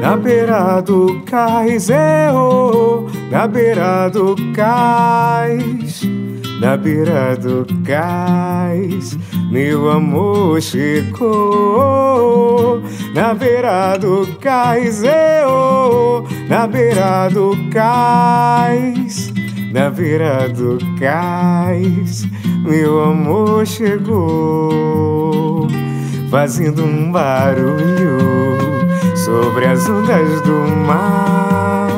na beira do cais, na beira do cais, na beira do cais, meu amor chegou. Na beira do cais, na beira do cais, na beira do cais, meu amor chegou, fazendo um barulho sobre as ondas do mar,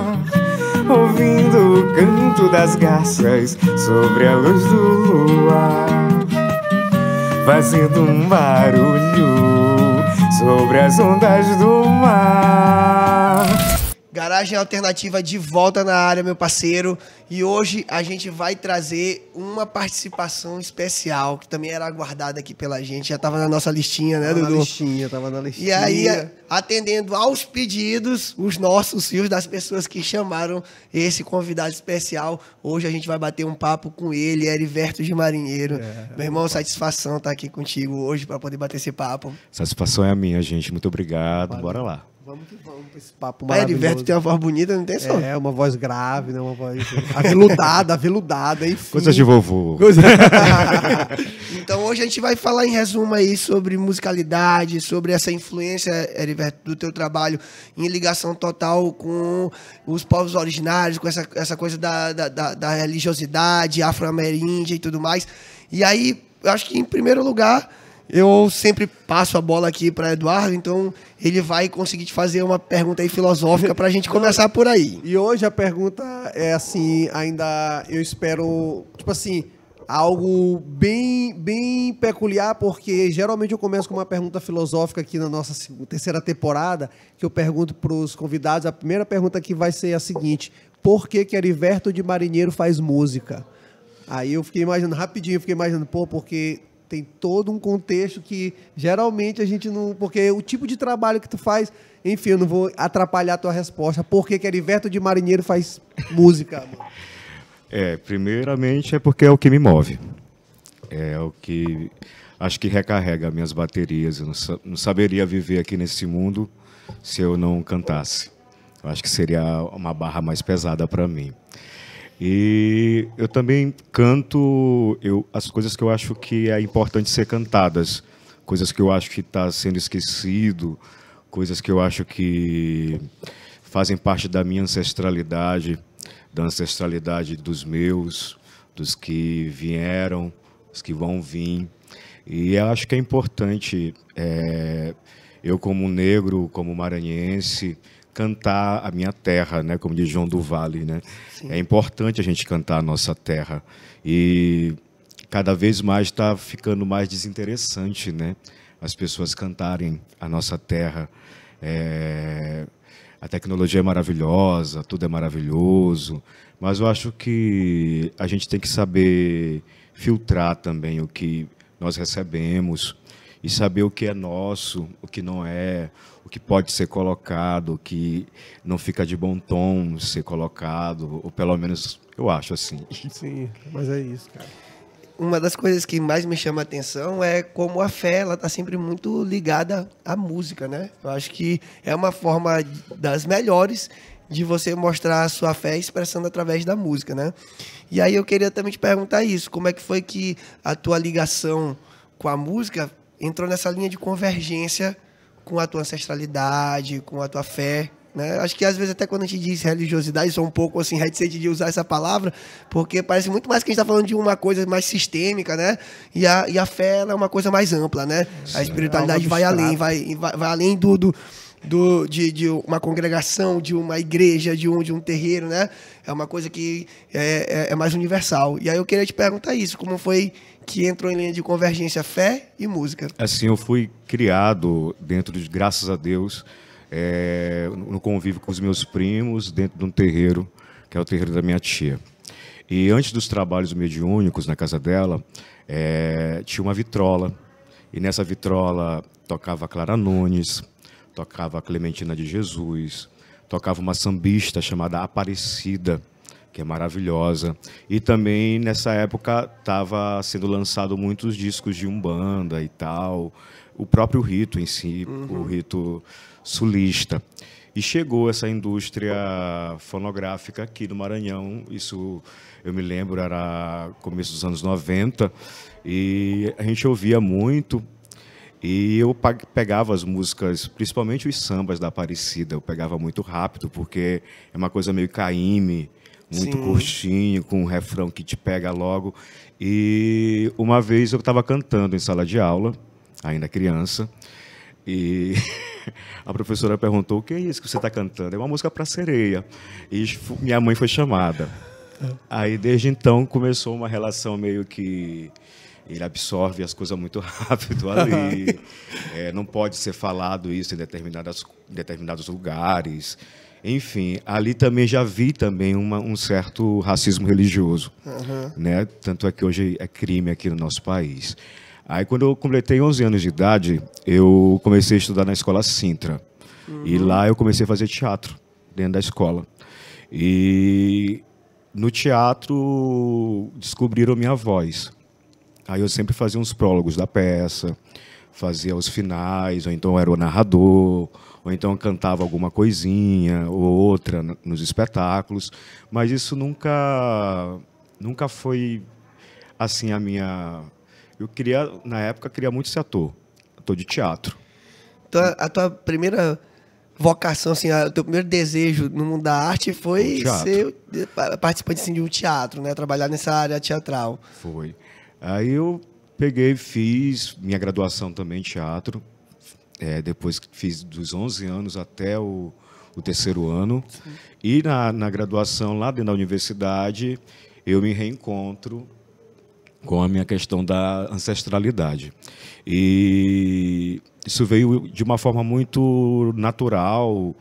ouvindo o canto das garças sobre a luz do luar, fazendo um barulho sobre as ondas do mar. Garagem Alternativa de volta na área, meu parceiro. E hoje a gente vai trazer uma participação especial, que também era aguardada aqui pela gente. Já estava na nossa listinha, né, Dudu? Tava na listinha. E aí, atendendo aos pedidos, os nossos e os das pessoas que chamaram esse convidado especial, hoje a gente vai bater um papo com ele, Heriberto de Marinheiro. Meu irmão, satisfação estar aqui contigo hoje para poder bater esse papo. Satisfação é a minha, gente. Muito obrigado. Valeu. Bora lá. Vamos que vamos pra esse papo maravilhoso. Heriberto tem uma voz bonita, não tem só? É, uma voz grave, né? Uma voz aveludada, enfim. Coisas de vovô. Então hoje a gente vai falar em resumo aí sobre musicalidade, sobre essa influência, Heriberto, do teu trabalho em ligação total com os povos originários, com essa coisa da religiosidade afro-ameríndia e tudo mais. E aí, eu acho que em primeiro lugar, eu sempre passo a bola aqui para Eduardo, então ele vai conseguir te fazer uma pergunta aí filosófica para a gente começar por aí. E hoje a pergunta é assim, ainda eu espero, tipo assim, algo bem peculiar, porque geralmente eu começo com uma pergunta filosófica aqui na nossa terceira temporada, que eu pergunto para os convidados. A primeira pergunta que vai ser a seguinte: por que Heriberto de Marinheiro faz música? Aí eu fiquei imaginando, rapidinho, porque tem todo um contexto que geralmente a gente não... Porque o tipo de trabalho que tu faz... Enfim, eu não vou atrapalhar a tua resposta. Por que Heriberto de Marinheiro faz música, mano? Primeiramente é porque é o que me move. É o que... Acho que recarrega minhas baterias. Eu não saberia viver aqui nesse mundo se eu não cantasse. Eu acho que seria uma barra mais pesada para mim. E eu também canto as coisas que eu acho que é importante ser cantadas, coisas que eu acho que está sendo esquecido, coisas que eu acho que fazem parte da minha ancestralidade, da ancestralidade dos meus, dos que vieram, dos que vão vir. E eu acho que é importante, eu como negro, como maranhense, cantar a minha terra, né? Como diz João do Vale, né? Sim. É importante a gente cantar a nossa terra. E cada vez mais está ficando mais desinteressante, né? As pessoas cantarem a nossa terra. A tecnologia é maravilhosa, tudo é maravilhoso, mas eu acho que a gente tem que saber filtrar também o que nós recebemos e saber o que é nosso, o que não é, o que pode ser colocado, o que não fica de bom tom ser colocado, ou pelo menos eu acho assim. Sim, mas é isso, cara. Uma das coisas que mais me chama a atenção é como a fé ela está sempre muito ligada à música, né? Eu acho que é uma forma das melhores de você mostrar a sua fé expressando através da música, né? E aí eu queria também te perguntar isso, como é que foi que a tua ligação com a música entrou nessa linha de convergência com a tua ancestralidade, com a tua fé, né? Acho que às vezes até quando a gente diz religiosidade, sou um pouco assim reticente de usar essa palavra, porque parece muito mais que a gente está falando de uma coisa mais sistêmica, né? E a fé ela é uma coisa mais ampla, né? A espiritualidade vai além, vai além de uma congregação, de uma igreja, de um terreiro, né? É uma coisa que é mais universal. E aí eu queria te perguntar isso, como foi que entrou em linha de convergência fé e música? Assim, eu fui criado dentro de, graças a Deus, no convívio com os meus primos, dentro de um terreiro, que é o terreiro da minha tia. E antes dos trabalhos mediúnicos na casa dela, tinha uma vitrola. E nessa vitrola tocava Clara Nunes, tocava Clementina de Jesus, tocava uma sambista chamada Aparecida, que é maravilhosa. E também, nessa época, estava sendo lançado muitos discos de Umbanda e tal, o próprio rito em si, o rito sulista. E chegou essa indústria fonográfica aqui no Maranhão. Isso, eu me lembro, era começo dos anos 90. E a gente ouvia muito. E eu pegava as músicas, principalmente os sambas da Aparecida, eu pegava muito rápido, porque é uma coisa meio caymmi, muito curtinho, com um refrão que te pega logo. E uma vez eu estava cantando em sala de aula, ainda criança, e a professora perguntou: o que é isso que você está cantando? É uma música para sereia. E minha mãe foi chamada. Aí, desde então, começou uma relação meio que... Ele absorve as coisas muito rápido ali. Não pode ser falado isso em determinados lugares. Enfim, ali também já vi também um certo racismo religioso. Né? Tanto é que hoje é crime aqui no nosso país. Aí, quando eu completei 11 anos de idade, eu comecei a estudar na escola Sintra. E lá eu comecei a fazer teatro dentro da escola. E no teatro descobriram minha voz. Aí eu sempre fazia uns prólogos da peça, fazia os finais, ou então era o narrador, ou então cantava alguma coisinha ou outra nos espetáculos. Mas isso nunca foi assim a minha... Eu queria, na época, muito ser ator de teatro. Então, a tua primeira vocação, assim, o teu primeiro desejo no mundo da arte foi ser participante assim, de um teatro, né? Trabalhar nessa área teatral. Foi. Aí eu peguei, fiz minha graduação também em teatro, depois fiz dos 11 anos até o terceiro ano. Sim. E na graduação, lá dentro da universidade, eu me reencontro com a minha questão da ancestralidade. E isso veio de uma forma muito natural,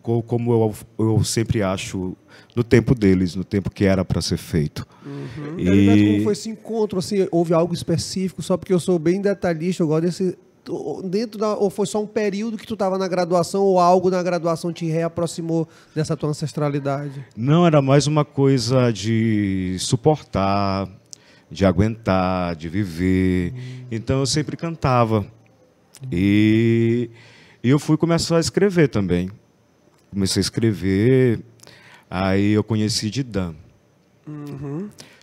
como eu sempre acho, no tempo deles, no tempo que era para ser feito. E como foi esse encontro? Assim, houve algo específico? Só porque eu sou bem detalhista, eu gosto desse... ou foi só um período que tu estava na graduação, ou algo na graduação te reaproximou dessa tua ancestralidade? Não, era mais uma coisa de suportar, de aguentar, de viver. Então eu sempre cantava. E eu fui começar a escrever também. Comecei a escrever, aí eu conheci Didan.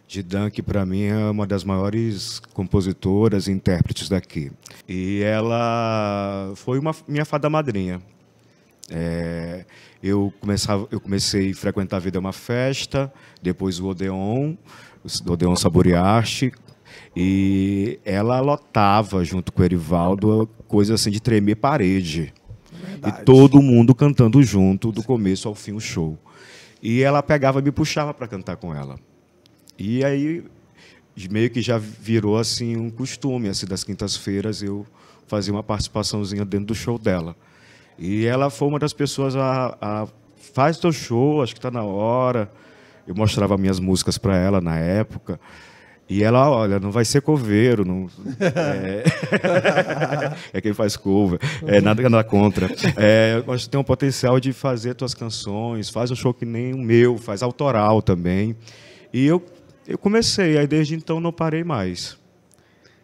Didan, que para mim é uma das maiores compositoras e intérpretes daqui. E ela foi minha fada madrinha. Eu comecei a frequentar a Vida é uma Festa, depois o Odeon Saborearte, e ela lotava, junto com o Erivaldo, coisa assim de tremer parede. Verdade. E todo mundo cantando junto, do começo ao fim, o show. E ela pegava e me puxava para cantar com ela. E aí, meio que já virou assim um costume, assim, das quintas-feiras eu fazia uma participaçãozinha dentro do show dela. E ela foi uma das pessoas faz teu show, acho que está na hora. Eu mostrava minhas músicas para ela na época. E ela, olha, não vai ser coveiro, não, é quem faz cover, nada contra. Acho que tem um potencial de fazer tuas canções, faz um show que nem o meu, faz autoral também. E eu comecei, aí desde então não parei mais.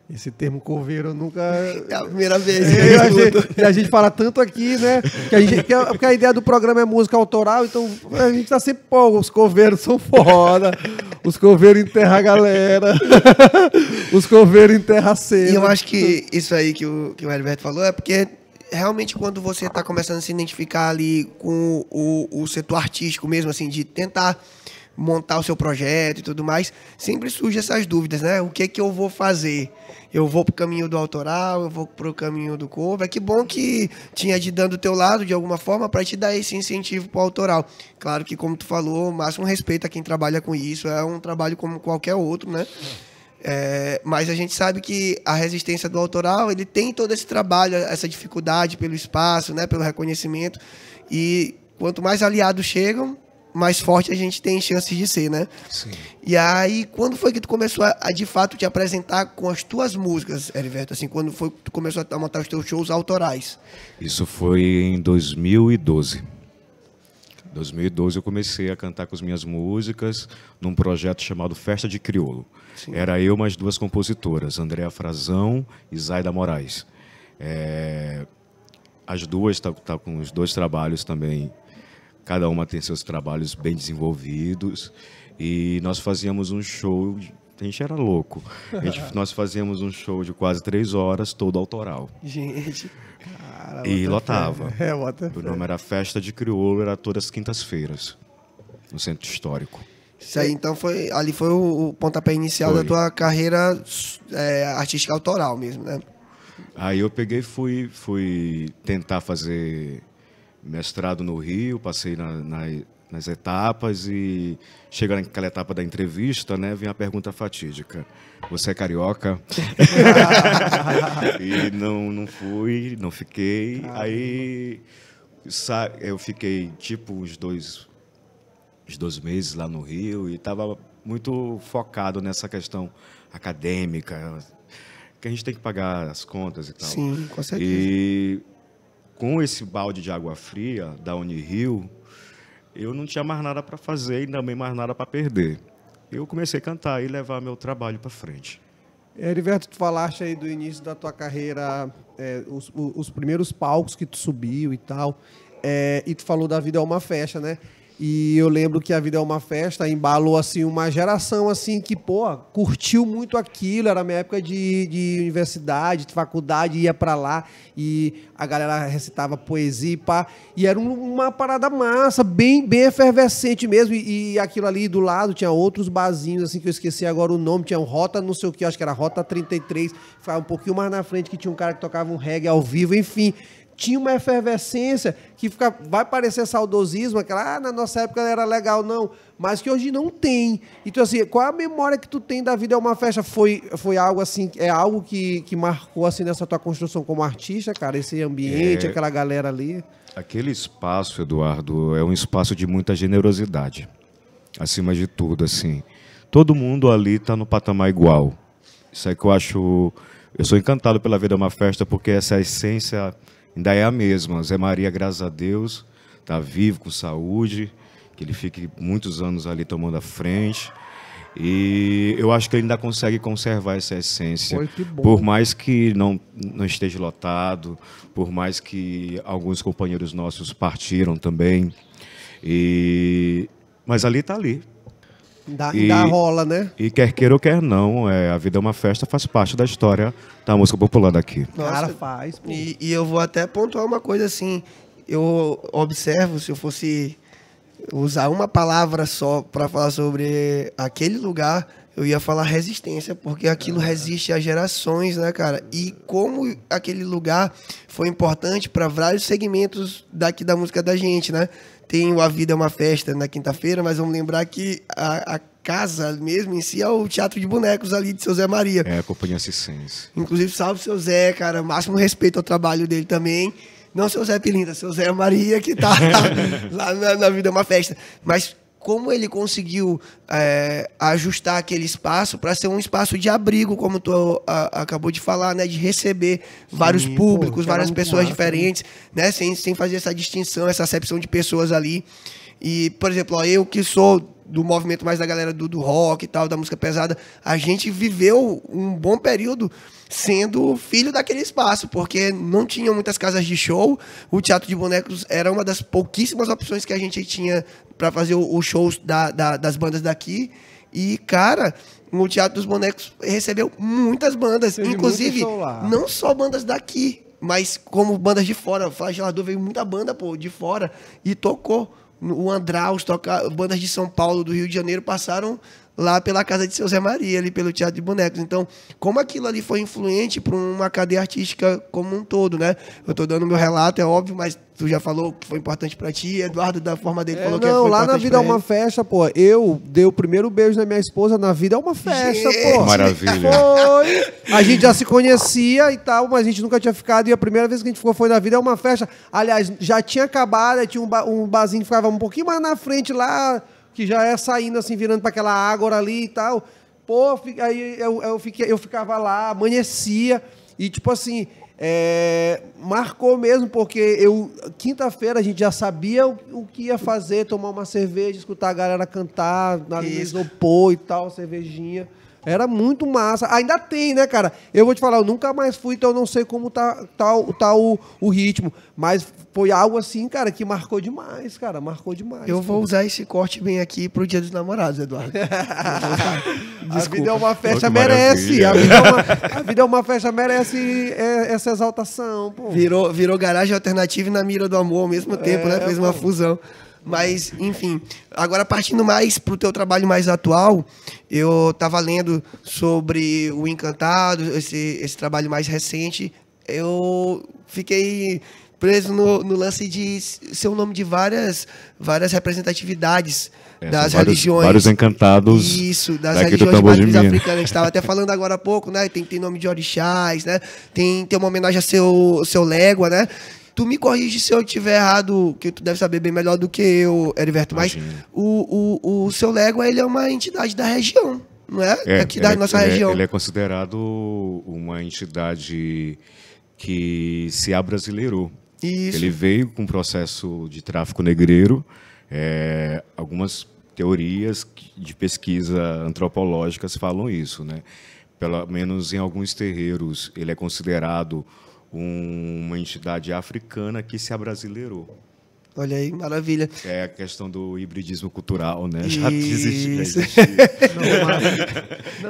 Esse termo coveiro eu nunca... É a primeira vez. A gente fala tanto aqui, né? Porque a ideia do programa é música autoral, então a gente tá sempre, pô, os coveiros são foda, os coveiros enterram a galera, os coveiros enterram a cena. E eu acho que isso aí que o Heriberto falou é porque realmente quando você está começando a se identificar ali com o setor artístico mesmo, assim, de tentar montar o seu projeto e tudo mais, sempre surgem essas dúvidas, né? O que é que eu vou fazer? Eu vou pro caminho do autoral, eu vou pro caminho do cover. Que bom que tinha Didan do teu lado, de alguma forma, para te dar esse incentivo pro autoral. Claro que, como tu falou, máximo respeito a quem trabalha com isso, é um trabalho como qualquer outro, né? Mas a gente sabe que a resistência do autoral, ele tem todo esse trabalho, essa dificuldade pelo espaço, né? Pelo reconhecimento. E quanto mais aliados chegam, mais forte a gente tem chances de ser, né? Sim. E aí, quando foi que tu começou a de fato te apresentar com as tuas músicas, Heriberto? Assim, quando foi que tu começou a montar os teus shows autorais? Isso foi em 2012. Em 2012 eu comecei a cantar com as minhas músicas num projeto chamado Festa de Crioulo. Sim. Era eu mais duas compositoras, Andréa Frazão e Zaida Moraes. as duas tá com os dois trabalhos também. Cada uma tem seus trabalhos bem desenvolvidos. E nós fazíamos um show, a gente era louco. Nós fazíamos um show de quase 3 horas, todo autoral. Gente. Cara, E lotava. Bota O fé. nome era Festa de Crioulo, era todas as quintas-feiras, no Centro Histórico. Isso aí, então, ali foi o pontapé inicial Foi. da tua carreira artística autoral mesmo, né? Aí eu peguei e fui tentar fazer mestrado no Rio, passei nas etapas e chega naquela etapa da entrevista, né, vem a pergunta fatídica. Você é carioca? E não fui, não fiquei. Aí eu fiquei tipo uns 2 meses lá no Rio e estava muito focado nessa questão acadêmica, que a gente tem que pagar as contas e tal. Sim, com certeza. E com esse balde de água fria da Unirio, eu não tinha mais nada para fazer e também mais nada para perder. Eu comecei a cantar e levar meu trabalho para frente. Heriberto, tu falaste aí do início da tua carreira, os primeiros palcos que tu subiu e tal, e tu falou da Vida é uma Festa, né? E eu lembro que a Vida é uma Festa embalou assim uma geração assim que, pô, curtiu muito aquilo, era minha época de universidade, de faculdade, ia pra lá e a galera recitava poesia e pá, e era uma parada massa, bem efervescente mesmo, e aquilo ali do lado tinha outros barzinhos assim que eu esqueci agora o nome, tinha um Rota não sei o que, acho que era Rota 33, ficava um pouquinho mais na frente que tinha um cara que tocava um reggae ao vivo, enfim, tinha uma efervescência que vai parecer saudosismo, aquela, na nossa época era legal, não, mas que hoje não tem. Então, assim, qual é a memória que tu tem da Vida é uma Festa? Foi algo assim, algo que marcou assim nessa tua construção como artista, cara, esse ambiente, aquela galera ali? Aquele espaço, Eduardo, é um espaço de muita generosidade, acima de tudo, assim. Todo mundo ali está no patamar igual. Isso aí que eu acho... Eu sou encantado pela Vida é uma Festa, porque essa essência ainda é a mesma. Zé Maria, graças a Deus, está vivo, com saúde, que ele fique muitos anos ali tomando a frente. E eu acho que ele ainda consegue conservar essa essência. Foi, que bom. Por mais que não esteja lotado, por mais que alguns companheiros nossos partiram também. Mas ali está ali. Ainda rola, né? E quer queira ou quer não, A Vida é uma Festa faz parte da história da música popular daqui. Cara, faz. Pô. E eu vou até pontuar uma coisa assim. Eu observo, se eu fosse usar uma palavra só para falar sobre aquele lugar, eu ia falar resistência, porque aquilo resiste a gerações, né, cara? E como aquele lugar foi importante para vários segmentos daqui da música da gente, né? Tem o A Vida é uma Festa na quinta-feira, mas vamos lembrar que a casa mesmo em si é o Teatro de Bonecos ali de seu Zé Maria. É a Companhia Circense. Inclusive, salve seu Zé, cara. Máximo respeito ao trabalho dele também. Não seu Zé Pilintra, seu Zé Maria, que tá lá na Vida é uma Festa. Mas como ele conseguiu ajustar aquele espaço para ser um espaço de abrigo, como tu acabou de falar, né? De receber vários públicos, várias pessoas diferentes, né? Sem fazer essa distinção, essa acepção de pessoas ali. E, por exemplo, eu que sou do movimento mais da galera do rock e tal, da música pesada, a gente viveu um bom período sendo filho daquele espaço, porque não tinha muitas casas de show, o Teatro de Bonecos era uma das pouquíssimas opções que a gente tinha para fazer os shows das bandas daqui, e, cara, o Teatro dos Bonecos recebeu muitas bandas, inclusive, não só bandas daqui, mas como bandas de fora. O Flagelador veio muita banda, de fora, e tocou. O Andraus, bandas de São Paulo, do Rio de Janeiro, passaram lá pela casa de seu Zé Maria, ali pelo Teatro de Bonecos. Então, como aquilo ali foi influente para uma cadeia artística como um todo, né? Eu estou dando meu relato, é óbvio, mas tu já falou que foi importante para ti, Eduardo, da forma dele, falou que foi importante. Não, lá na Vida é uma Festa, pô. Eu dei o primeiro beijo na minha esposa na Vida é uma Festa, pô. Maravilha. Foi. A gente já se conhecia e tal, mas a gente nunca tinha ficado. E a primeira vez que a gente ficou foi na Vida é uma Festa. Aliás, já tinha acabado, tinha um barzinho que ficava um pouquinho mais na frente lá, que já é saindo assim, virando para aquela ágora ali e tal. Pô, aí eu ficava lá, amanhecia. E tipo assim, marcou mesmo, porque quinta-feira a gente já sabia o que ia fazer, tomar uma cerveja, escutar a galera cantar, no isopor e tal, cervejinha. Era muito massa. Ainda tem, né, cara? Eu vou te falar, eu nunca mais fui, então eu não sei como tá o ritmo. Mas foi algo assim, cara, que marcou demais, cara. Marcou demais. Eu vou usar esse corte bem aqui pro Dia dos Namorados, Eduardo. A vida é uma festa, Que merece. maravilha. A vida é uma festa, merece essa exaltação, pô. Virou garagem alternativa e na mira do amor ao mesmo tempo, né? Fez uma pô. fusão. Mas, enfim, agora partindo mais pro teu trabalho mais atual, eu tava lendo sobre o Encantado, esse trabalho mais recente. Eu fiquei preso no lance de ser o nome de várias representatividades das São religiões. vários encantados. Isso, das daqui do religiões de Tambor de matriz Minas. africana. A gente estava até falando agora há pouco, né? Tem nome de orixás, né? Tem uma homenagem a seu Légua, né? Tu me corrige se eu estiver errado, que tu deve saber bem melhor do que eu, Heriberto, mas Imagina. o seu Légua, ele é uma entidade da região, não é? Aqui da nossa região. Ele é considerado uma entidade que se abrasileirou. Isso. Ele veio com um processo de tráfico negreiro, algumas teorias de pesquisa antropológicas falam isso, né? Pelo menos em alguns terreiros, ele é considerado uma entidade africana que se abrasileirou. Olha aí, maravilha. É a questão do hibridismo cultural, né? Isso. Já existe.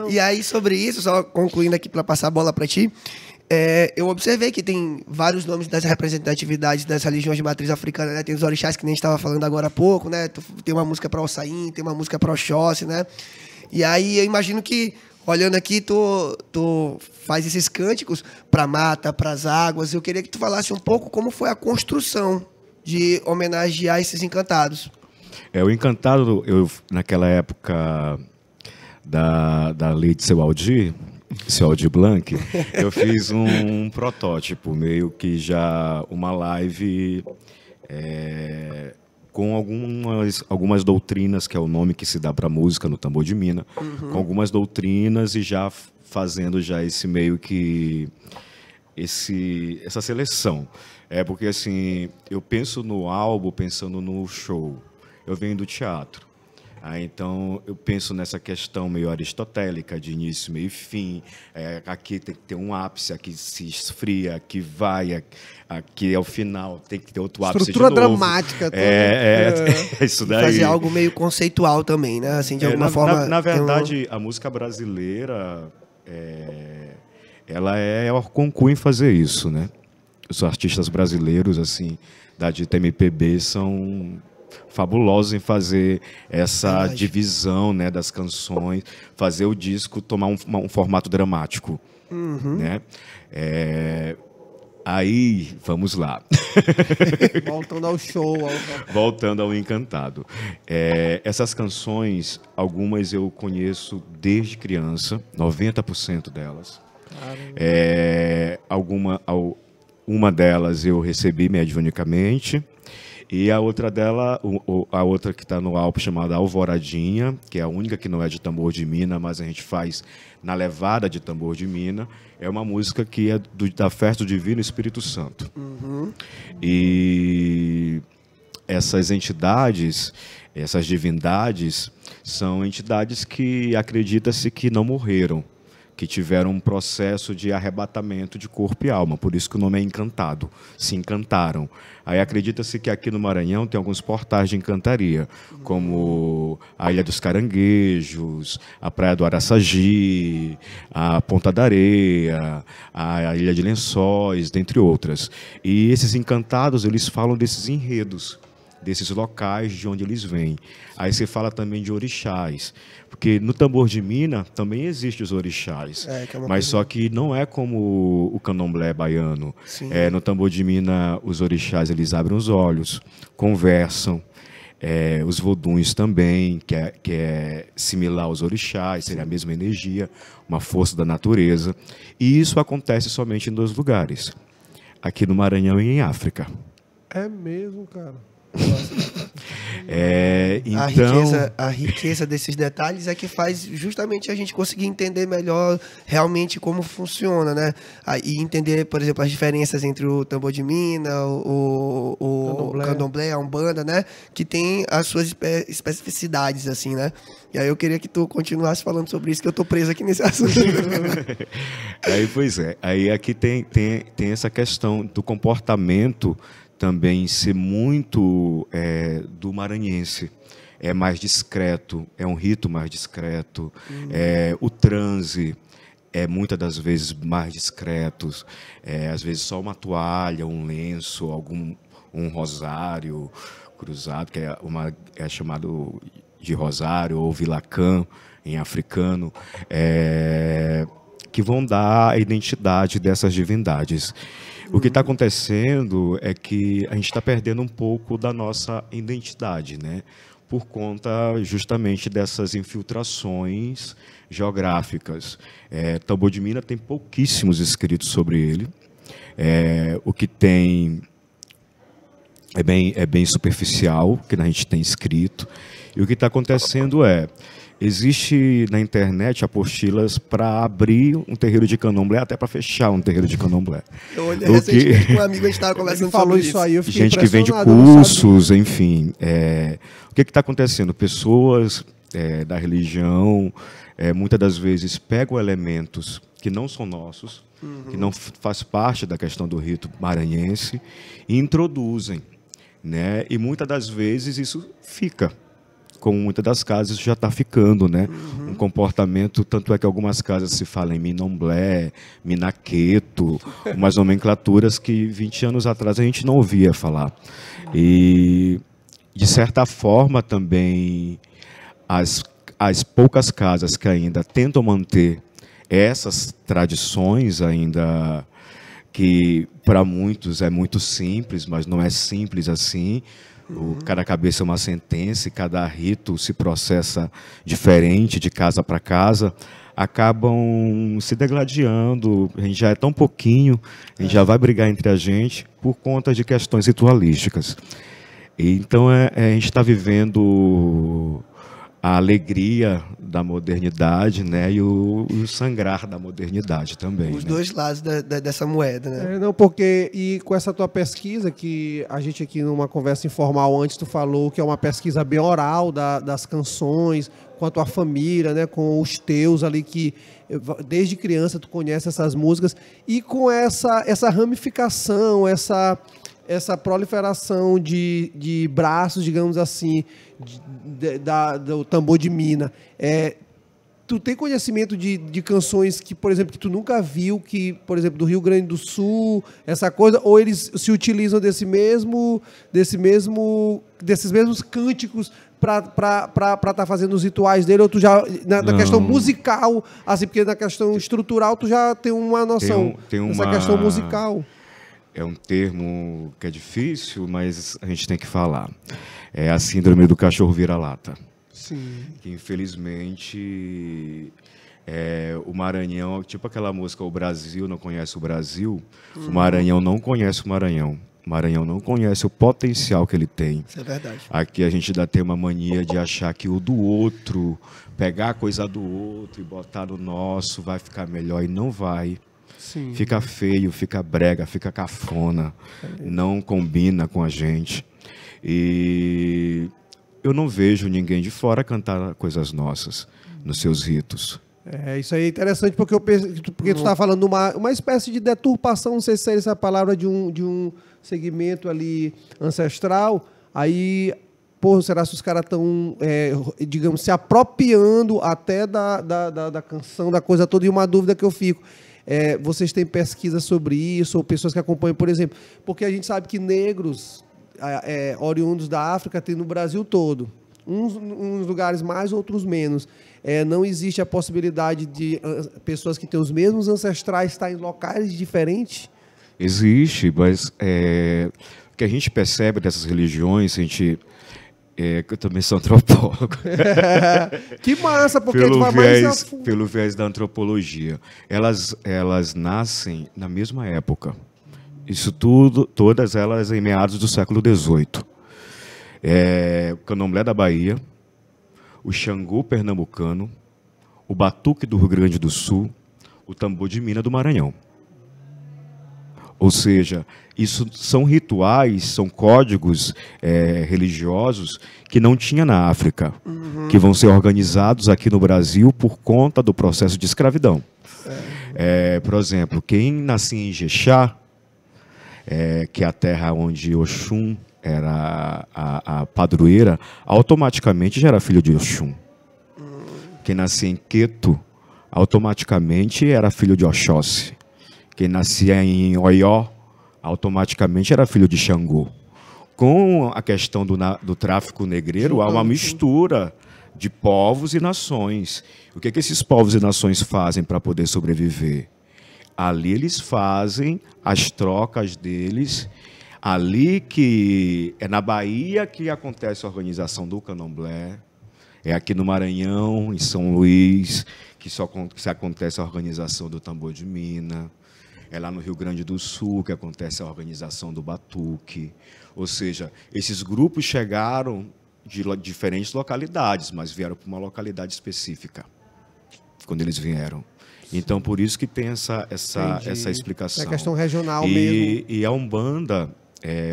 E aí, sobre isso, só concluindo aqui para passar a bola para ti, eu observei que tem vários nomes das representatividades das religiões de matriz africana, né? Tem os orixás, que nem a gente estava falando agora há pouco, né? Tem uma música para Ossain, tem uma música para Oxóssi, né? E aí, eu imagino que, olhando aqui, tu faz esses cânticos para mata, para as águas. Eu queria que tu falasse um pouco como foi a construção de homenagear esses encantados. O Encantado, naquela época da lei de seu Aldir Blanc, eu fiz um protótipo, meio que já uma live com algumas doutrinas, que é o nome que se dá para música no Tambor de Minas, com algumas doutrinas e já fazendo já esse meio que essa seleção. Porque assim, eu penso no álbum pensando no show. Eu venho do teatro. Então, eu penso nessa questão meio aristotélica, de início, meio e fim. Aqui tem que ter um ápice, aqui se esfria, aqui vai, aqui é o final, tem que ter outro ápice de novo. Estrutura dramática. Isso daí. Fazer algo meio conceitual também, né? Assim, de alguma forma... Na verdade, a música brasileira, ela é concurso em fazer isso, né? Os artistas brasileiros, assim, da dita MPB, são fabulosos em fazer essa divisão, né, das canções, fazer o disco tomar um formato dramático, né? Aí, vamos lá. Voltando ao show. Voltando ao Encantado. Essas canções, algumas eu conheço desde criança, 90% delas. Uma delas eu recebi mediunicamente, e a outra a outra que está no álbum, chamada Alvoradinha, que é a única que não é de Tambor de Minas, mas a gente faz na levada de Tambor de Minas, é uma música que é da Festa do Divino Espírito Santo. E essas entidades, essas divindades, são entidades que acredita-se que não morreram, que tiveram um processo de arrebatamento de corpo e alma, por isso que o nome é Encantado, se encantaram. Aí acredita-se que aqui no Maranhão tem alguns portais de encantaria, como a Ilha dos Caranguejos, a Praia do Araçagi, a Ponta da Areia, a Ilha de Lençóis, dentre outras. E esses encantados, eles falam desses enredos, desses locais de onde eles vêm. Aí você fala também de orixás, porque no Tambor de Minas também existem os orixás, mas só que não é como o candomblé baiano. No Tambor de Minas, os orixás, eles abrem os olhos, conversam. Os voduns também, que é similar aos orixás, seria a mesma energia, uma força da natureza. E isso acontece somente em 2 lugares, aqui no Maranhão e em África. É mesmo, cara. Então, A riqueza desses detalhes é que faz justamente a gente conseguir entender melhor realmente como funciona, né? E entender, por exemplo, as diferenças entre o tambor de mina, o candomblé, a umbanda, né? Que tem as suas especificidades, assim, né? E aí eu queria que tu continuasse falando sobre isso, que eu tô preso aqui nesse assunto. Pois é. Aí aqui tem essa questão do comportamento também ser muito do maranhense. É mais discreto, é um rito mais discreto. O transe é muitas das vezes mais discreto. Às vezes só uma toalha, um lenço, um rosário cruzado, que é chamado de rosário ou vilacã em africano, que vão dar a identidade dessas divindades. O que está acontecendo é que a gente está perdendo um pouco da nossa identidade, né? Por conta justamente dessas infiltrações geográficas. Tambor de Mina tem pouquíssimos escritos sobre ele. O que tem é bem superficial, que a gente tem escrito. E o que está acontecendo existe na internet apostilas para abrir um terreiro de candomblé, até para fechar um terreiro de candomblé. Eu olhei recentemente com um amigo, a gente estava conversando sobre isso. Aí, eu fiquei gente que vende impressionado, cursos, enfim. O que está acontecendo? Pessoas da religião, muitas das vezes, pegam elementos que não são nossos, que não faz parte da questão do rito maranhense, e introduzem, né? E muitas das vezes isso fica. Como muitas das casas já está ficando, né? Um comportamento, tanto é que algumas casas se falam em minomblé, minaqueto, umas nomenclaturas que 20 anos atrás a gente não ouvia falar. E, de certa forma, também, as poucas casas que ainda tentam manter essas tradições ainda, que para muitos é muito simples, mas não é simples assim. Cada cabeça é uma sentença e cada rito se processa diferente de casa para casa, acabam se degladiando. A gente já é tão pouquinho, a gente já vai brigar entre a gente por conta de questões ritualísticas. Então a gente está vivendo a alegria da modernidade, né, e o sangrar da modernidade também. Os né? dois lados dessa moeda, né? Não, porque, e com essa tua pesquisa, que a gente aqui numa conversa informal antes, tu falou que é uma pesquisa bem oral das canções, com a tua família, né, com os teus ali, que desde criança tu conhece essas músicas, e com essa ramificação, essa proliferação de braços, digamos assim, do tambor de mina. Tu tem conhecimento de canções que, por exemplo, que tu nunca viu, que, por exemplo, do Rio Grande do Sul, essa coisa, ou eles se utilizam desses mesmos cânticos para estar fazendo os rituais dele, ou tu já, na questão musical, assim, porque na questão estrutural tu já tem uma noção dessa questão musical. É um termo que é difícil, mas a gente tem que falar. É a síndrome do cachorro vira-lata. Sim. Que, infelizmente, o Maranhão, tipo aquela música O Brasil não conhece o Brasil, o Maranhão não conhece o Maranhão. O Maranhão não conhece o potencial que ele tem. Isso é verdade. Aqui a gente ainda tem uma mania de achar que o do outro, pegar a coisa do outro e botar no nosso, vai ficar melhor, e não vai. Sim. Fica feio, fica brega, fica cafona, não combina com a gente. E eu não vejo ninguém de fora cantar coisas nossas nos seus ritos. Isso aí é interessante, porque tu está falando uma espécie de deturpação, não sei se é essa palavra, de um segmento ali ancestral. Aí, será que os caras estão, digamos, se apropriando até da canção, da coisa toda? E uma dúvida que eu fico: vocês têm pesquisa sobre isso, ou pessoas que acompanham, por exemplo? Porque a gente sabe que negros oriundos da África tem no Brasil todo. Uns lugares mais, outros menos. Não existe a possibilidade de pessoas que têm os mesmos ancestrais estar em locais diferentes? Existe, mas o que a gente percebe dessas religiões, que eu também sou antropólogo. Que massa, porque pelo viés da antropologia. Elas nascem na mesma época. Isso tudo, todas elas em meados do século XVIII. O candomblé da Bahia, o Xangô pernambucano, o batuque do Rio Grande do Sul, o tambor de Minas do Maranhão. Ou seja, isso são rituais, são códigos religiosos que não tinha na África, que vão ser organizados aqui no Brasil por conta do processo de escravidão. Por exemplo, quem nascia em Ijexá, que é a terra onde Oxum era a padroeira, automaticamente já era filho de Oxum. Quem nascia em Queto, automaticamente era filho de Oxóssi. Quem nascia em Oió, automaticamente era filho de Xangô. Com a questão do tráfico negreiro, há uma mistura de povos e nações. O que esses povos e nações fazem para poder sobreviver? Ali eles fazem as trocas deles. Ali que é na Bahia que acontece a organização do candomblé. É aqui no Maranhão, em São Luís, que se acontece a organização do tambor de Minas. É lá no Rio Grande do Sul que acontece a organização do batuque. Ou seja, esses grupos chegaram de diferentes localidades, mas vieram para uma localidade específica, quando eles vieram. Então, por isso que tem essa explicação. É questão regional mesmo. E a Umbanda,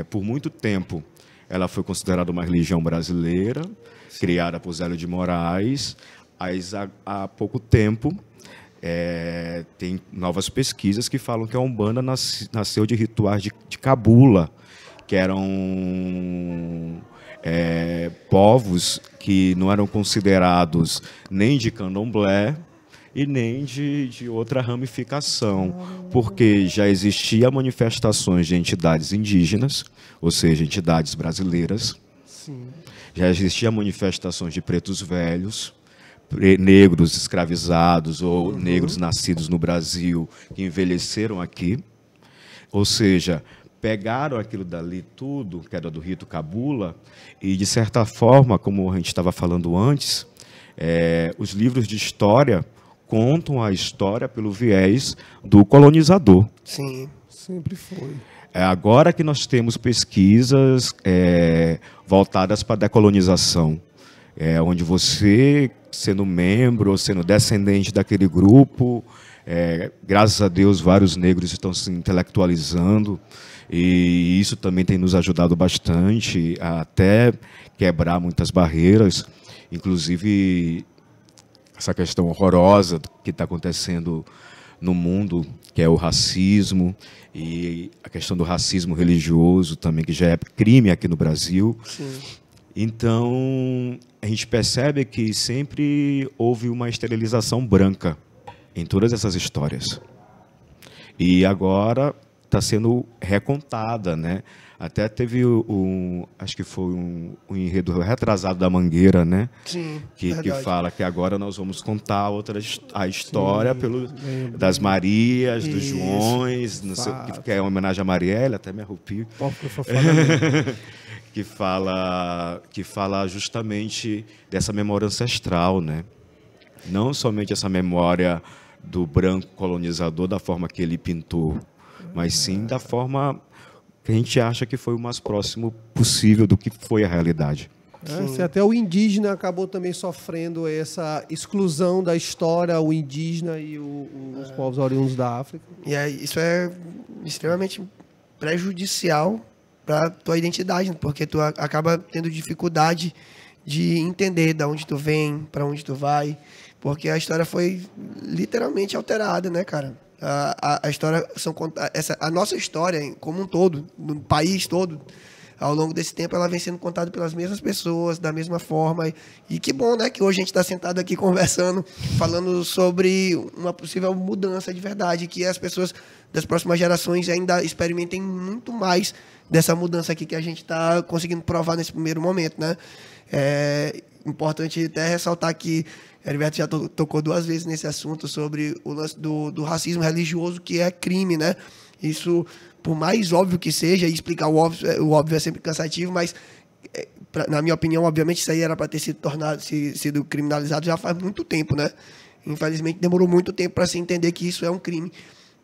por muito tempo, ela foi considerada uma religião brasileira, criada por Zélio de Moraes. Mas há pouco tempo, tem novas pesquisas que falam que a Umbanda nasceu de rituais de cabula, que eram povos que não eram considerados nem de candomblé e nem de outra ramificação, porque já existia manifestações de entidades indígenas, ou seja, entidades brasileiras. Sim. Já existia manifestações de pretos velhos, negros escravizados ou negros nascidos no Brasil que envelheceram aqui. Ou seja, pegaram aquilo dali tudo, que era do rito cabula, e, de certa forma, como a gente estava falando antes, os livros de história contam a história pelo viés do colonizador. Sim. Sempre foi. Agora que nós temos pesquisas voltadas para a decolonização, onde você, sendo membro ou sendo descendente daquele grupo, graças a Deus, vários negros estão se intelectualizando, e isso também tem nos ajudado bastante a até quebrar muitas barreiras, inclusive essa questão horrorosa que está acontecendo no mundo, que é o racismo, e a questão do racismo religioso também, que já é crime aqui no Brasil. Sim. Então, a gente percebe que sempre houve uma esterilização branca em todas essas histórias. E agora está sendo recontada, né? Até teve acho que foi um enredo retrasado da Mangueira, né? Sim, que fala que agora nós vamos contar a história das Marias, dos Isso, Joões, não sei, que é uma homenagem a Marielle, até me arrepio. que fala justamente dessa memória ancestral, né? Não somente essa memória do branco colonizador da forma que ele pintou, mas sim da forma que a gente acha que foi o mais próximo possível do que foi a realidade. Até o indígena acabou também sofrendo essa exclusão da história, o indígena e os povos oriundos da África. E isso é extremamente prejudicial para tua identidade, porque tu acaba tendo dificuldade de entender de onde tu vem, para onde tu vai, porque a história foi literalmente alterada, né, cara? A história a nossa história como um todo, no país todo, ao longo desse tempo, ela vem sendo contada pelas mesmas pessoas, da mesma forma. E que bom, né, que hoje a gente está sentado aqui conversando, falando sobre uma possível mudança de verdade, que as pessoas das próximas gerações ainda experimentem muito mais dessa mudança aqui que a gente está conseguindo provar nesse primeiro momento, né? É importante até ressaltar que Heriberto já tocou 2 vezes nesse assunto sobre o lance do racismo religioso, que é crime, né? Isso, por mais óbvio que seja, e explicar o óbvio é sempre cansativo, mas, na minha opinião, obviamente, isso aí era para ter sido criminalizado já faz muito tempo, né? Infelizmente, demorou muito tempo para se entender que isso é um crime.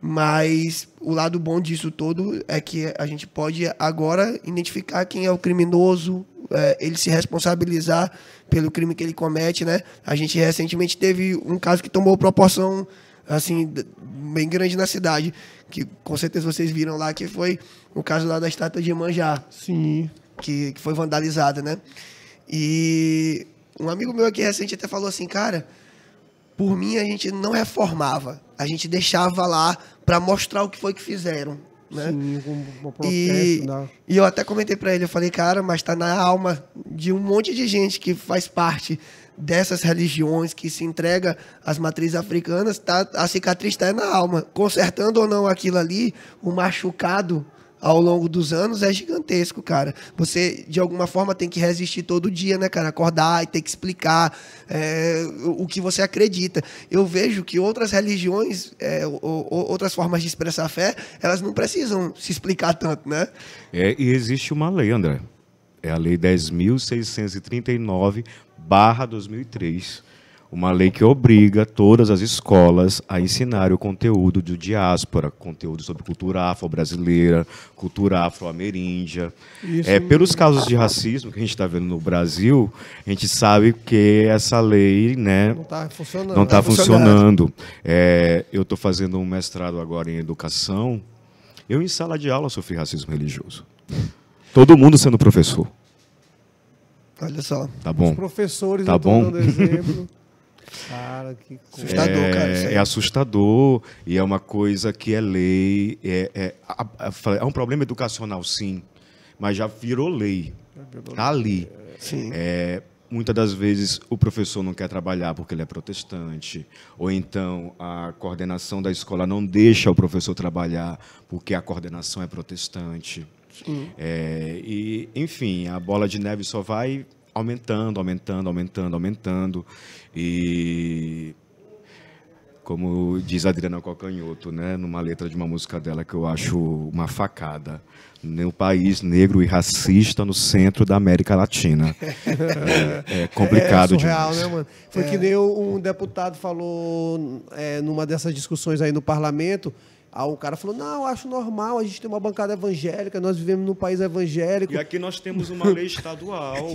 Mas o lado bom disso todo é que a gente pode agora identificar quem é o criminoso, ele se responsabilizar pelo crime que ele comete, né? A gente recentemente teve um caso que tomou proporção assim bem grande na cidade, que com certeza vocês viram lá, que foi o caso lá da estátua de Iemanjá. Sim. Que foi vandalizada, né? E um amigo meu aqui recente até falou assim, cara, por mim a gente não reformava, a gente deixava lá para mostrar o que foi que fizeram, né? Sim, com protesto, né? E eu até comentei para ele, eu falei, cara, mas tá na alma de um monte de gente que faz parte dessas religiões, que se entrega às matrizes africanas, tá, a cicatriz está na alma. Consertando ou não aquilo ali, o machucado ao longo dos anos é gigantesco, cara. Você, de alguma forma, tem que resistir todo dia, né, cara? Acordar e ter que explicar o que você acredita. Eu vejo que outras religiões, outras formas de expressar a fé, elas não precisam se explicar tanto, né? E existe uma lei, André. É a Lei 10.639/2003. Uma lei que obriga todas as escolas a ensinar o conteúdo de diáspora, conteúdo sobre cultura afro-brasileira, cultura afro-ameríndia. Pelos casos de racismo que a gente está vendo no Brasil, a gente sabe que essa lei, né, Não está funcionando. não está funcionando. Eu estou fazendo um mestrado agora em educação. Eu, em sala de aula, sofri racismo religioso. Todo mundo sendo professor. Olha só. Tá bom? Os professores Tá não estão bom? dando exemplo. Cara, que coisa. Assustador, cara. Isso aí. É assustador e é uma coisa que é lei. É um problema educacional, sim, mas já virou lei. Está ali. Sim. Muitas das vezes o professor não quer trabalhar porque ele é protestante, ou então a coordenação da escola não deixa o professor trabalhar porque a coordenação é protestante. E, enfim, a bola de neve só vai aumentando. E, como diz a Adriana Calcanhoto, né, numa letra de uma música dela que eu acho uma facada, no país negro e racista no centro da América Latina. É complicado surreal, demais. né, mano? Foi que nem um deputado falou numa dessas discussões aí no parlamento. O cara falou, não, eu acho normal, a gente tem uma bancada evangélica, nós vivemos num país evangélico. E aqui nós temos uma lei estadual,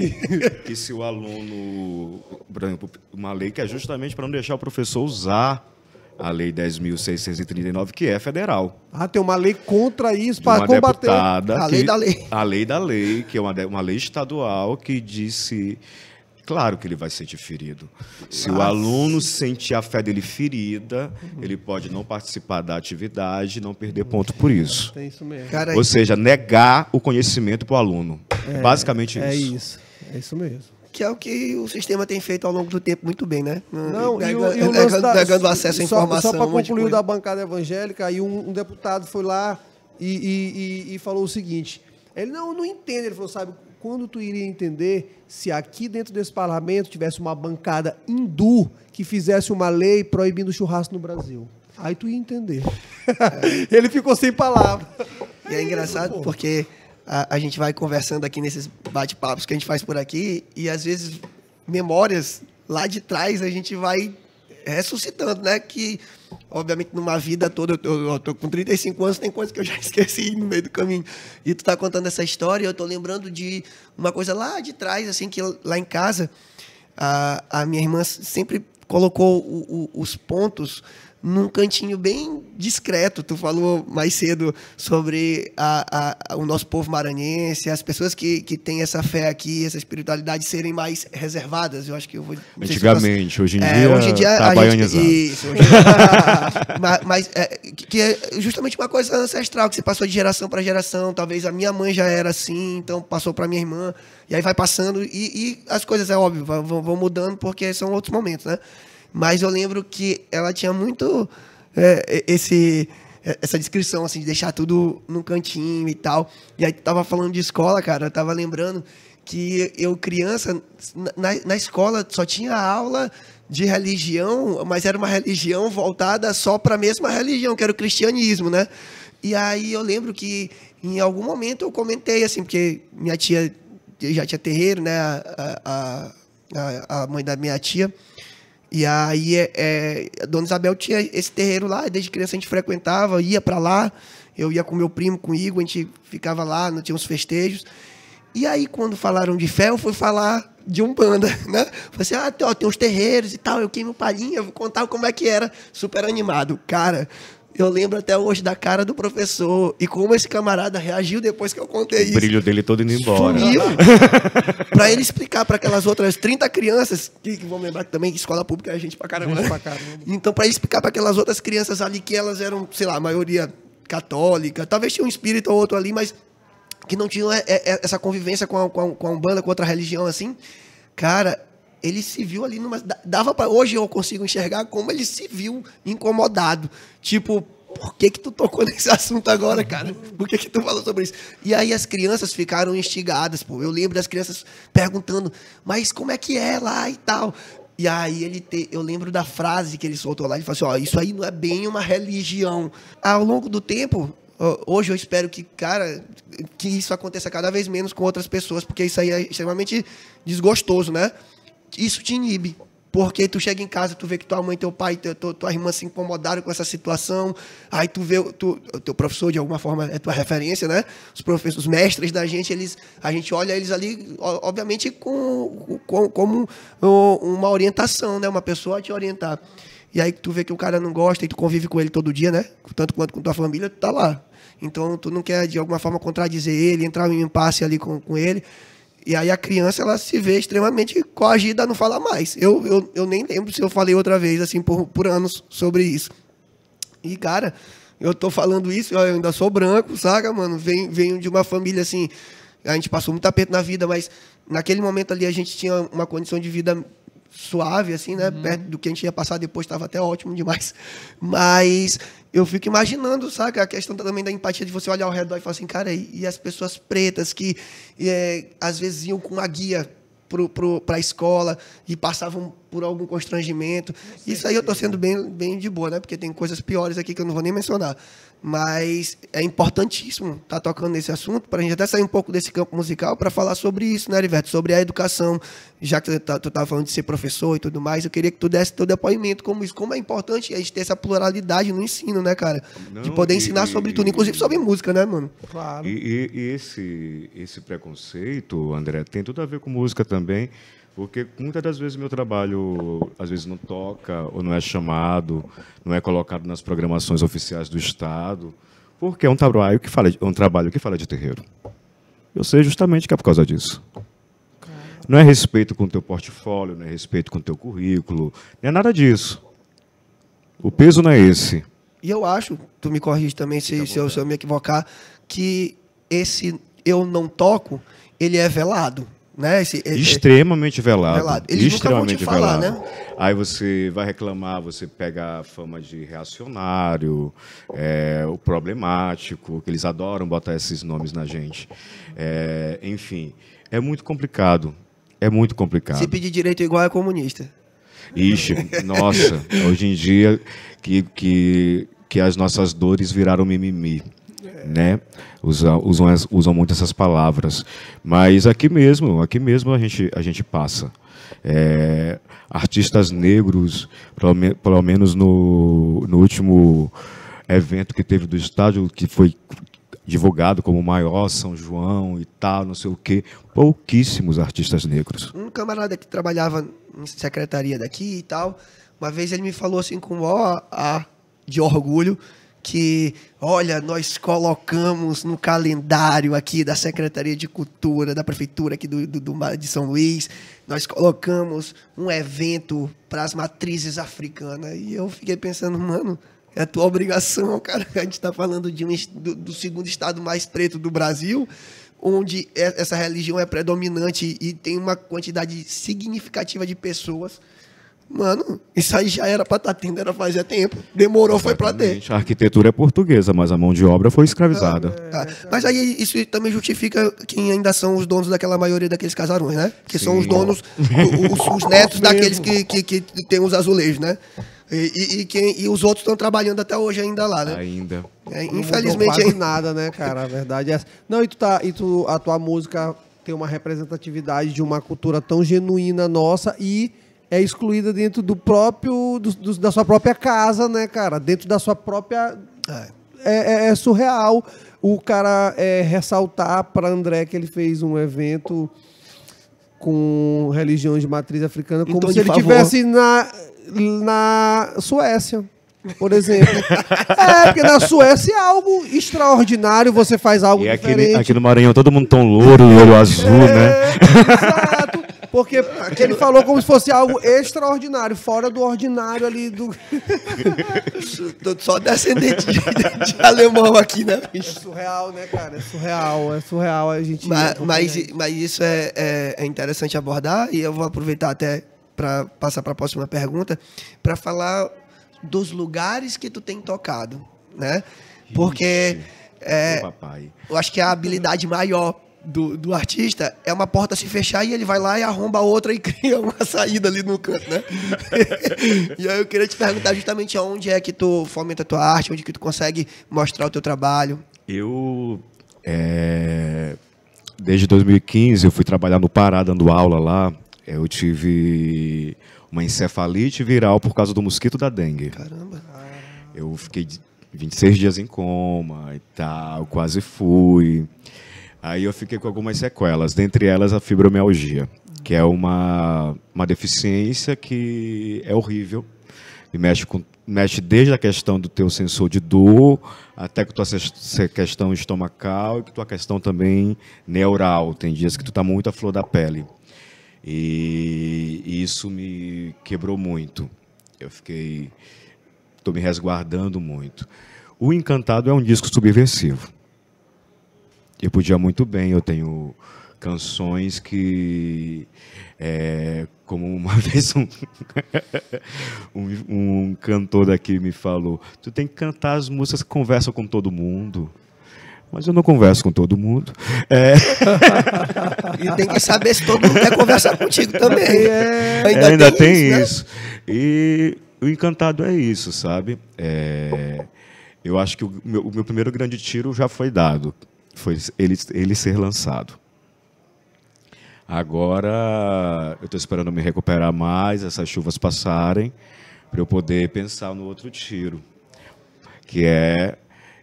que se o aluno... Por exemplo, uma lei que é justamente para não deixar o professor usar a Lei 10.639, que é federal. Tem uma lei contra isso, De para uma combater. deputada A lei da lei. A lei da lei, que é uma lei estadual que disse... Claro que ele vai se sentir ferido. Se o aluno sentir a fé dele ferida, ele pode não participar da atividade e não perder ponto por isso. Tem isso mesmo. Cara, Ou seja, negar o conhecimento para o aluno. Basicamente isso. É isso mesmo. que é o que o sistema tem feito ao longo do tempo muito bem, né? Não, negando acesso à informação. Só para concluir da bancada evangélica, aí um deputado foi lá e falou o seguinte, ele não entende, ele falou, sabe, quando tu iria entender se aqui dentro desse parlamento tivesse uma bancada hindu que fizesse uma lei proibindo o churrasco no Brasil? Aí tu ia entender. Ele ficou sem palavras. E é engraçado porque a gente vai conversando aqui nesses bate-papos que a gente faz por aqui e às vezes memórias lá de trás a gente vai ressuscitando, né? Que, obviamente, numa vida toda, eu tô com 35 anos, tem coisas que eu já esqueci no meio do caminho. E tu tá contando essa história e eu tô lembrando de uma coisa lá de trás, assim, que lá em casa, a minha irmã sempre colocou os pontos num cantinho bem discreto. Tu falou mais cedo sobre o nosso povo maranhense, as pessoas que têm essa fé aqui, essa espiritualidade serem mais reservadas. Eu acho que eu vou... Antigamente, hoje em dia tá baianizado. Isso, hoje mas que é justamente uma coisa ancestral, que você passou de geração para geração. Talvez a minha mãe já era assim, então passou para minha irmã, e aí vai passando, e as coisas, é óbvio, vão mudando, porque são outros momentos, né? Mas eu lembro que ela tinha muito essa descrição, assim, de deixar tudo num cantinho e tal. E aí tu tava falando de escola, cara, eu tava lembrando que eu, criança, na escola só tinha aula de religião, mas era uma religião voltada só para a mesma religião, que era o cristianismo, né? E aí eu lembro que em algum momento eu comentei, assim, porque minha tia já tinha terreiro, né? A mãe da minha tia. E aí, a Dona Isabel tinha esse terreiro lá, desde criança a gente frequentava, ia para lá, eu ia com meu primo, com o Igor, a gente ficava lá, não tinha uns festejos. E aí, quando falaram de fé, eu fui falar de Umbanda, né? Falei assim, ó, tem uns terreiros e tal, eu queimo palhinha, eu vou contar como é que era. Super animado. Cara, eu lembro até hoje da cara do professor e como esse camarada reagiu depois que eu contei isso. O brilho dele todo indo embora. Sumiu. Pra ele explicar para aquelas outras 30 crianças, que vão lembrar que também que escola pública é gente pra caramba, né? Então, para ele explicar para aquelas outras crianças ali que elas eram, sei lá, a maioria católica, talvez tinha um espírito ou outro ali, mas que não tinham essa convivência com a Umbanda, com outra religião, assim, cara, ele se viu ali numa... Hoje eu consigo enxergar como ele se viu incomodado. Tipo, por que tu tocou nesse assunto agora, cara? Por que tu falou sobre isso? E aí as crianças ficaram instigadas, pô. Eu lembro das crianças perguntando, mas como é que é lá e tal? E aí eu lembro da frase que ele soltou lá, ele falou assim, ó, isso aí não é bem uma religião. Ao longo do tempo... Hoje eu espero que, cara, que isso aconteça cada vez menos com outras pessoas, porque isso aí é extremamente desgostoso, né? Isso te inibe, porque tu chega em casa, tu vê que tua mãe, teu pai, tua irmã se incomodaram com essa situação, aí tu vê, o teu professor, de alguma forma, é tua referência, né? Os mestres da gente, a gente olha eles ali, obviamente, como uma orientação, né? Uma pessoa a te orientar. E aí tu vê que o cara não gosta e tu convive com ele todo dia, né? Tanto quanto com tua família, tu tá lá. Então, tu não quer, de alguma forma, contradizer ele, entrar em um impasse ali com ele. E aí a criança, ela se vê extremamente coagida a não falar mais. Eu nem lembro se eu falei outra vez, assim, por anos sobre isso. E, cara, eu tô falando isso, eu ainda sou branco, saca, mano? Venho de uma família, assim, a gente passou muito aperto na vida, mas naquele momento ali a gente tinha uma condição de vida suave, assim, né? Perto do que a gente ia passar depois, estava até ótimo demais. Mas eu fico imaginando, sabe? A questão também da empatia de você olhar ao redor e falar assim, cara, e as pessoas pretas que às vezes iam com uma guia para a escola e passavam por algum constrangimento. Isso aí eu estou sendo bem de boa, né? Porque tem coisas piores aqui que eu não vou nem mencionar. Mas é importantíssimo estar tocando nesse assunto para a gente até sair um pouco desse campo musical para falar sobre isso, né, Heriberto? Sobre a educação. Já que tu estava falando de ser professor e tudo mais, eu queria que tu desse teu depoimento como isso. Como é importante a gente ter essa pluralidade no ensino, né, cara? De poder ensinar sobre tudo, inclusive sobre música, né, mano? Claro. E esse preconceito, André, tem tudo a ver com música também. Porque muitas das vezes meu trabalho às vezes não toca ou não é chamado, não é colocado nas programações oficiais do Estado, porque é um trabalho que fala de terreiro. Eu sei justamente que é por causa disso. Não é respeito com o teu portfólio, não é respeito com o teu currículo, não é nada disso. O peso não é esse. E eu acho, tu me corrige também se eu me equivocar, que esse eu não toco, ele é velado. Né? Extremamente velado. Eles extremamente nunca vão te falar, velado. né? Aí você vai reclamar, você pega a fama de reacionário, o problemático, que eles adoram botar esses nomes na gente. Enfim, é muito complicado. É muito complicado. Se pedir direito igual é comunista. Ixi, nossa, hoje em dia que as nossas dores viraram mimimi. Né? Usam muito essas palavras, mas aqui mesmo a gente passa. Artistas negros, pelo menos no último evento que teve do estádio, que foi divulgado como o maior São João e tal, não sei o quê, pouquíssimos artistas negros. Um camarada que trabalhava em secretaria daqui e tal, uma vez ele me falou assim com o ar de orgulho, que, olha, nós colocamos no calendário aqui da Secretaria de Cultura, da Prefeitura aqui de São Luís, nós colocamos um evento para as matrizes africanas. E eu fiquei pensando, mano, é a tua obrigação, cara. A gente está falando do segundo estado mais preto do Brasil, onde essa religião é predominante e tem uma quantidade significativa de pessoas. Mano, isso aí já era para estar tendo, era fazia tempo. Demorou, foi para ter. A arquitetura é portuguesa, mas a mão de obra foi escravizada. Mas aí isso também justifica quem ainda são os donos daquela maioria daqueles casarões, né? Que são os donos, os netos daqueles que tem os azulejos, né? E os outros estão trabalhando até hoje ainda lá, né? Ainda. Infelizmente... Não quase nada, né, cara? A verdade é essa. Não, a tua música tem uma representatividade de uma cultura tão genuína nossa e é excluída dentro da sua própria casa, né, cara? Dentro da sua própria é surreal o cara ressaltar para André que ele fez um evento com religiões de matriz africana como se ele estivesse na Suécia, por exemplo. Porque na Suécia é algo extraordinário, você faz algo diferente. Aqui no Maranhão todo mundo tão louro e olho azul, né? Exato. Porque ele falou como se fosse algo extraordinário, fora do ordinário ali do... Tô só descendente de alemão aqui, né, bicho? É surreal, né, cara? É surreal a gente... Mas isso é interessante abordar, e eu vou aproveitar até para passar para a próxima pergunta, para falar dos lugares que tu tem tocado, né? Porque eu acho que a habilidade maior do artista é uma porta se fechar e ele vai lá e arromba a outra e cria uma saída ali no canto, né? E aí eu queria te perguntar justamente onde é que tu fomenta a tua arte, onde que tu consegue mostrar o teu trabalho. Desde 2015 eu fui trabalhar no Pará dando aula lá. Eu tive uma encefalite viral por causa do mosquito da dengue. Caramba. Eu fiquei 26 dias em coma e tal, quase fui. Aí eu fiquei com algumas sequelas, dentre elas a fibromialgia, que é uma deficiência que é horrível. E mexe desde a questão do teu sensor de dor, até com tua questão estomacal e com tua questão também neural. Tem dias que tu tá muito à flor da pele. E isso me quebrou muito. Estou me resguardando muito. O Encantado é um disco subversivo. Eu podia muito bem, eu tenho canções que, como uma vez um cantor daqui me falou, tu tem que cantar as músicas que conversam com todo mundo. Mas eu não converso com todo mundo. E tem que saber se todo mundo quer conversar contigo também. Ainda tem isso. Né? E o Encantado é isso, sabe? Eu acho que o meu primeiro grande tiro já foi dado. Foi ele ser lançado. Agora eu estou esperando me recuperar mais, essas chuvas passarem, para eu poder pensar no outro tiro. Que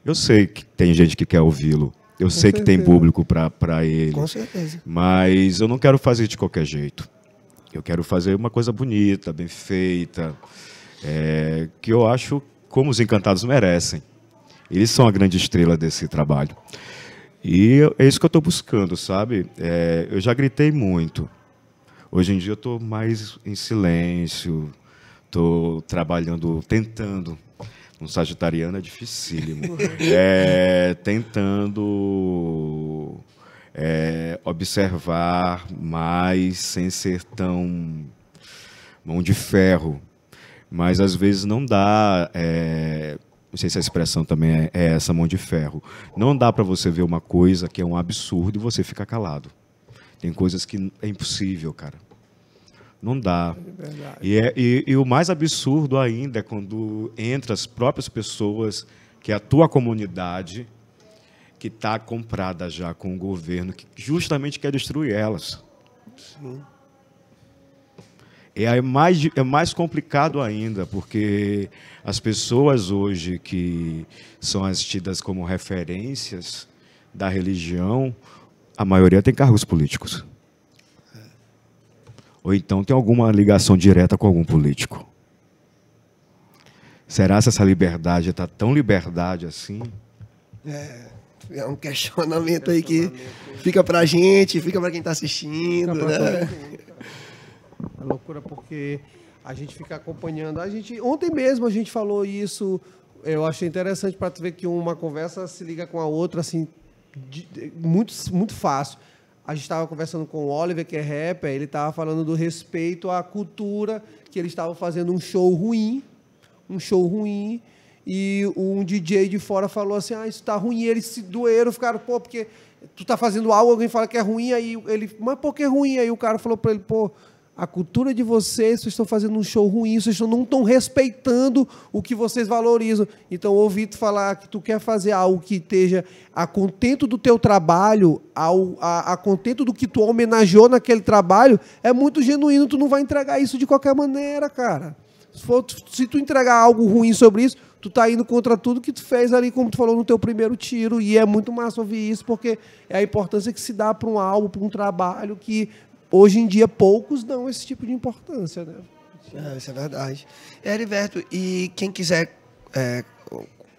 eu sei que tem gente que quer ouvi-lo. Eu sei que tem público para ele. Com certeza. Mas eu não quero fazer de qualquer jeito. Eu quero fazer uma coisa bonita, bem feita, que eu acho como os Encantados merecem. Eles são a grande estrela desse trabalho. E é isso que eu estou buscando, sabe? Eu já gritei muito. Hoje em dia eu estou mais em silêncio, estou trabalhando, tentando. Um sagitariano é dificílimo. Tentando observar mais, sem ser tão mão de ferro. Mas às vezes não dá... não sei se a expressão também é essa, mão de ferro. Não dá para você ver uma coisa que é um absurdo e você ficar calado. Tem coisas que é impossível, cara. Não dá. E o mais absurdo ainda é quando entra as próprias pessoas, que é a tua comunidade, que está comprada já com o governo, que justamente quer destruir elas. Sim. É mais complicado ainda, porque as pessoas hoje que são as tidas como referências da religião, a maioria tem cargos políticos. Ou então tem alguma ligação direta com algum político. Será que essa liberdade está tão liberdade assim? É um questionamento aí que fica pra gente, fica pra quem está assistindo, né? É loucura porque a gente fica acompanhando. Ontem mesmo a gente falou isso. Eu achei interessante para tu ver que uma conversa se liga com a outra assim, muito, muito fácil. A gente estava conversando com o Oliver, que é rapper, ele estava falando do respeito à cultura, que eles estavam fazendo um show ruim, e um DJ de fora falou assim, isso tá ruim, e eles se doeram, ficaram, porque tu tá fazendo algo, alguém fala que é ruim, aí ele, mas por que é ruim? Aí o cara falou para ele, a cultura de vocês estão fazendo um show ruim, vocês não estão respeitando o que vocês valorizam. Então, ouvir tu falar que tu quer fazer algo que esteja a contento do teu trabalho, a contento do que tu homenageou naquele trabalho, é muito genuíno, tu não vai entregar isso de qualquer maneira, cara. Se tu entregar algo ruim sobre isso, tu tá indo contra tudo que tu fez ali, como tu falou, no teu primeiro tiro, e é muito massa ouvir isso, porque é a importância que se dá para um álbum, para um trabalho que hoje em dia poucos dão esse tipo de importância, né? Isso é verdade. Heriberto, e quem quiser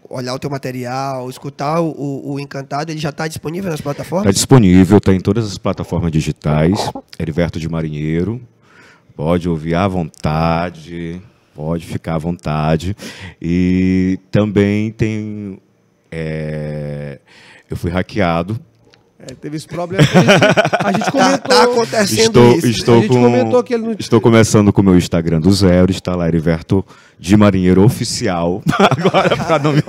olhar o teu material, escutar o Encantado, ele já está disponível nas plataformas? Está disponível, está em todas as plataformas digitais. Heriberto de Marinheiro. Pode ouvir à vontade, pode ficar à vontade. E também tem... eu fui hackeado. Teve esse problema. A gente comentou. Tá acontecendo isso. A gente comentou que ele não... Estou começando com o meu Instagram do zero. Está lá, Heriberto de Marinheiro Oficial. Agora, para não me...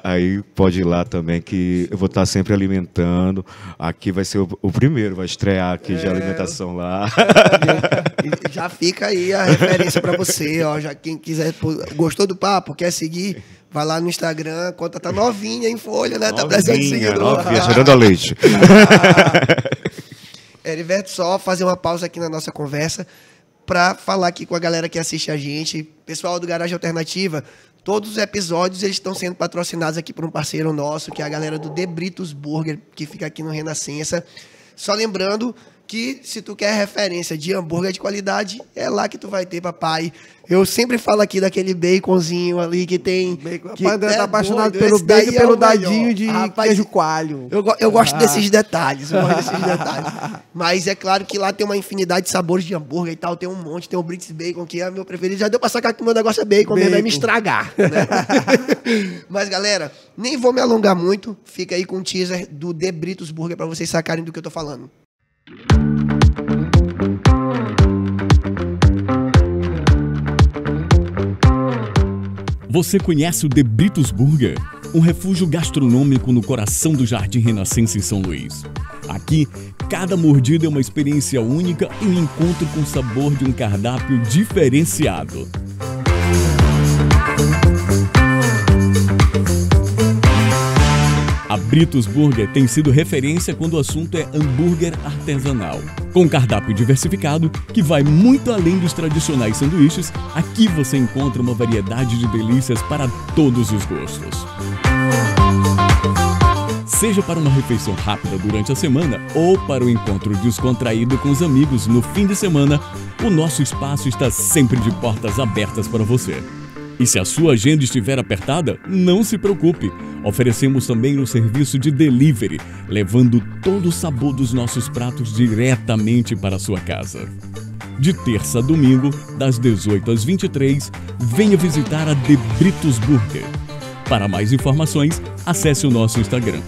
Aí pode ir lá também, que eu vou estar sempre alimentando. Aqui vai ser o primeiro, vai estrear aqui de alimentação lá. Já fica aí a referência para você. Ó, já quem quiser, gostou do papo, quer seguir... Vai lá no Instagram, a conta tá novinha em folha, né? Tá precisando de seguidor. Novinha, cheirando a leite. Heriberto, só fazer uma pausa aqui na nossa conversa para falar aqui com a galera que assiste a gente. Pessoal do Garagem Alternativa, todos os episódios eles estão sendo patrocinados aqui por um parceiro nosso, que é a galera do De Britos Burger, que fica aqui no Renascença. Só lembrando que se tu quer referência de hambúrguer de qualidade, é lá que tu vai ter, papai. Eu sempre falo aqui daquele baconzinho ali que tem... O André tá apaixonado pelo bacon e pelo dadinho de queijo coalho. Eu gosto desses detalhes, Mas é claro que lá tem uma infinidade de sabores de hambúrguer e tal, tem um monte, tem o Brits Bacon, que é meu preferido. Já deu pra sacar que o meu negócio é bacon. Mesmo, vai me estragar, né? Mas, galera, nem vou me alongar muito, fica aí com o teaser do De Britos Burger pra vocês sacarem do que eu tô falando. Você conhece o De Britos Burger? Um refúgio gastronômico no coração do Jardim Renascença em São Luís. Aqui, cada mordida é uma experiência única e um encontro com o sabor de um cardápio diferenciado. A Britos Burger tem sido referência quando o assunto é hambúrguer artesanal. Com um cardápio diversificado, que vai muito além dos tradicionais sanduíches, aqui você encontra uma variedade de delícias para todos os gostos. Seja para uma refeição rápida durante a semana ou para o encontro descontraído com os amigos no fim de semana, o nosso espaço está sempre de portas abertas para você. E se a sua agenda estiver apertada, não se preocupe. Oferecemos também o serviço de delivery, levando todo o sabor dos nossos pratos diretamente para a sua casa. De terça a domingo, das 18 às 23, venha visitar a De Britos Burger. Para mais informações, acesse o nosso Instagram.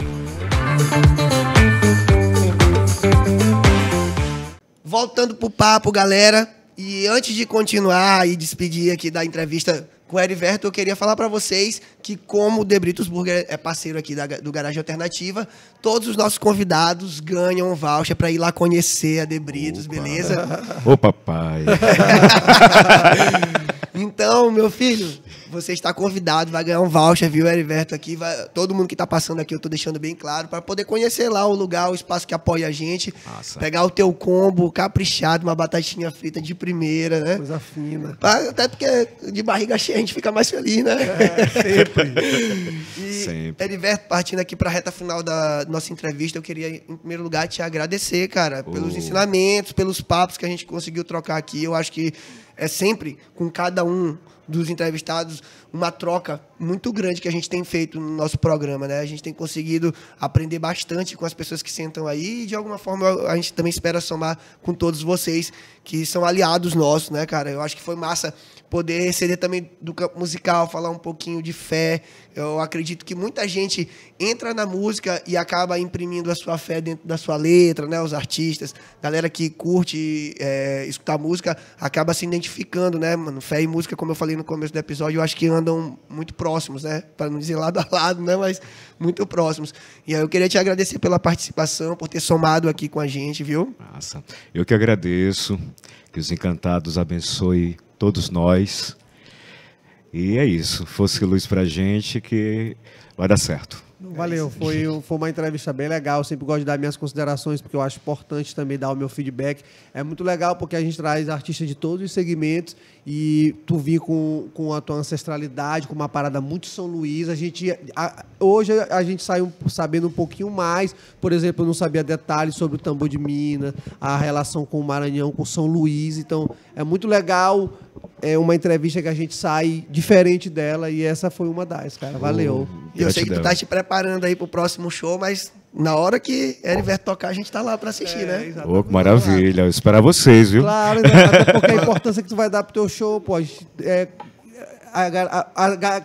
Voltando pro papo, galera, e antes de continuar e despedir aqui da entrevista com o Heriberto, eu queria falar para vocês que, como o De Britos Burger é parceiro aqui do Garagem Alternativa, todos os nossos convidados ganham um voucher para ir lá conhecer a De Britos, beleza? Ô, papai! Então, meu filho, você está convidado, vai ganhar um voucher, viu, Heriberto? Aqui, todo mundo que está passando aqui, eu estou deixando bem claro, para poder conhecer lá o lugar, o espaço que apoia a gente. Nossa. Pegar o teu combo caprichado, uma batatinha frita de primeira, né? Coisa fina. Até porque de barriga cheia a gente fica mais feliz, né? Sempre. Sempre. Heriberto, partindo aqui para a reta final da nossa entrevista, eu queria, em primeiro lugar, te agradecer, cara, pelos ensinamentos, pelos papos que a gente conseguiu trocar aqui. Eu acho que é sempre, com cada um dos entrevistados, uma troca muito grande que a gente tem feito no nosso programa, né? A gente tem conseguido aprender bastante com as pessoas que sentam aí e, de alguma forma, a gente também espera somar com todos vocês que são aliados nossos, né, cara? Eu acho que foi massa poder receber também do campo musical, falar um pouquinho de fé. Eu acredito que muita gente entra na música e acaba imprimindo a sua fé dentro da sua letra, né? Os artistas, galera que curte escutar música, acaba se identificando, né, mano? Fé e música, como eu falei no começo do episódio, eu acho que andam muito próximos, né? Para não dizer lado a lado, né? Mas muito próximos. E aí eu queria te agradecer pela participação, por ter somado aqui com a gente, viu? Nossa, eu que agradeço. Que os Encantados abençoe todos nós. E é isso. Fosse luz pra gente que vai dar certo. Valeu, foi uma entrevista bem legal. Eu sempre gosto de dar minhas considerações, porque eu acho importante também dar o meu feedback. É muito legal porque a gente traz artistas de todos os segmentos e tu vir com a tua ancestralidade, com uma parada muito São Luís. Hoje a gente saiu sabendo um pouquinho mais. Por exemplo, eu não sabia detalhes sobre o tambor de Minas, a relação com o Maranhão, com São Luís. Então, é muito legal. É uma entrevista que a gente sai diferente dela e essa foi uma das, cara. Valeu. E eu sei que tu tá te preparando aí pro próximo show, mas na hora que Heriberto tocar, a gente tá lá pra assistir, né? Ô, que maravilha. Eu espero vocês, viu? Claro, até porque a importância que tu vai dar pro teu show, pô.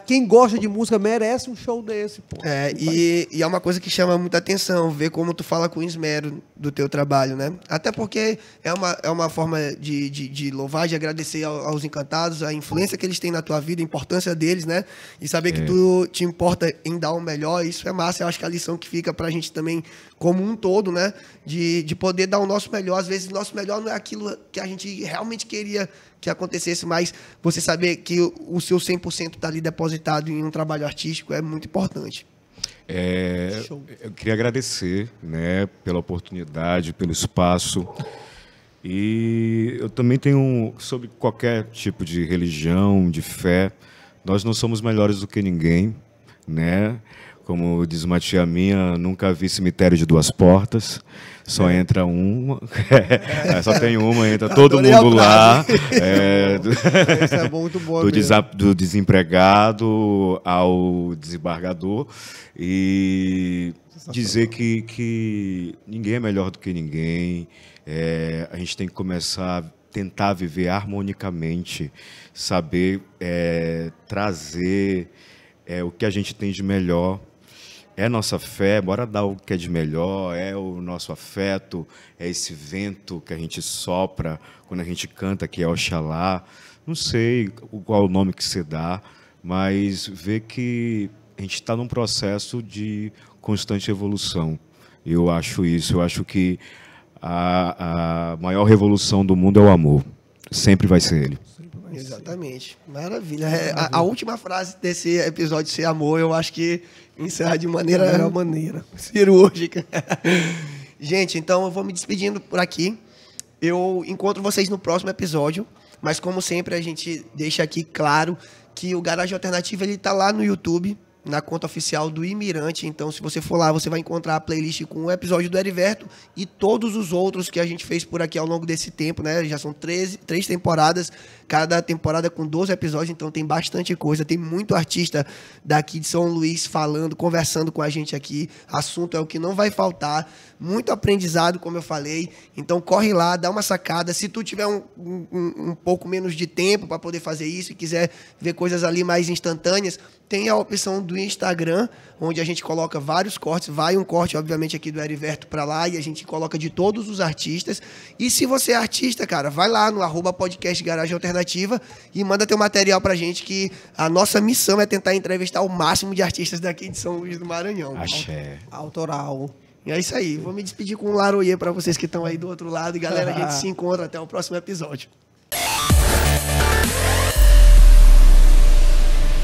Quem gosta de música merece um show desse, pô. E é uma coisa que chama muita atenção, ver como tu fala com esmero do teu trabalho, né? Até porque é uma forma de louvar, de agradecer aos encantados, a influência que eles têm na tua vida, a importância deles, né? E saber que tu te importa em dar o melhor, isso é massa. Eu acho que a lição que fica pra gente também, como um todo, né? De poder dar o nosso melhor. Às vezes, o nosso melhor não é aquilo que a gente realmente queria que acontecesse, mas você saber que o seu 100% está ali depositado em um trabalho artístico é muito importante. Eu queria agradecer, né, pela oportunidade, pelo espaço. E eu também tenho, sobre qualquer tipo de religião, de fé, nós não somos melhores do que ninguém, né? Como diz uma tia minha, nunca vi cemitério de duas portas, só entra uma, só tem uma, entra todo mundo lá. Isso é muito bom. Do desempregado ao desembargador. E dizer que ninguém é melhor do que ninguém. A gente tem que começar a tentar viver harmonicamente, saber trazer o que a gente tem de melhor. É nossa fé, bora dar o que é de melhor, é o nosso afeto, é esse vento que a gente sopra quando a gente canta, que é Oxalá. Não sei qual o nome que você dá, mas ver que a gente está num processo de constante evolução. Eu acho isso, eu acho que a maior revolução do mundo é o amor. Sempre vai ser ele. Exatamente. Maravilha. A última frase desse episódio ser amor, eu acho que encerra de maneira cirúrgica. Gente, então eu vou me despedindo por aqui. Eu encontro vocês no próximo episódio, mas como sempre a gente deixa aqui claro que o Garagem Alternativa ele tá lá no YouTube, na conta oficial do Imirante. Então, se você for lá, você vai encontrar a playlist com o episódio do Heriberto e todos os outros que a gente fez por aqui ao longo desse tempo, né? Já são 3 temporadas, cada temporada com 12 episódios, então tem bastante coisa. Tem muito artista daqui de São Luís falando, conversando com a gente aqui. Assunto é o que não vai faltar. Muito aprendizado, como eu falei. Então, corre lá, dá uma sacada. Se tu tiver um pouco menos de tempo para poder fazer isso e quiser ver coisas ali mais instantâneas, tem a opção do Instagram, onde a gente coloca vários cortes. Vai um corte, obviamente, aqui do Heriberto para lá e a gente coloca de todos os artistas. E se você é artista, cara, vai lá no @podcast Garagem Alternativa e manda teu material pra gente, que a nossa missão é tentar entrevistar o máximo de artistas daqui de São Luís do Maranhão. Axé. Autoral. E é isso aí. Vou me despedir com um laroie para vocês que estão aí do outro lado. E, galera, a gente se encontra até o próximo episódio.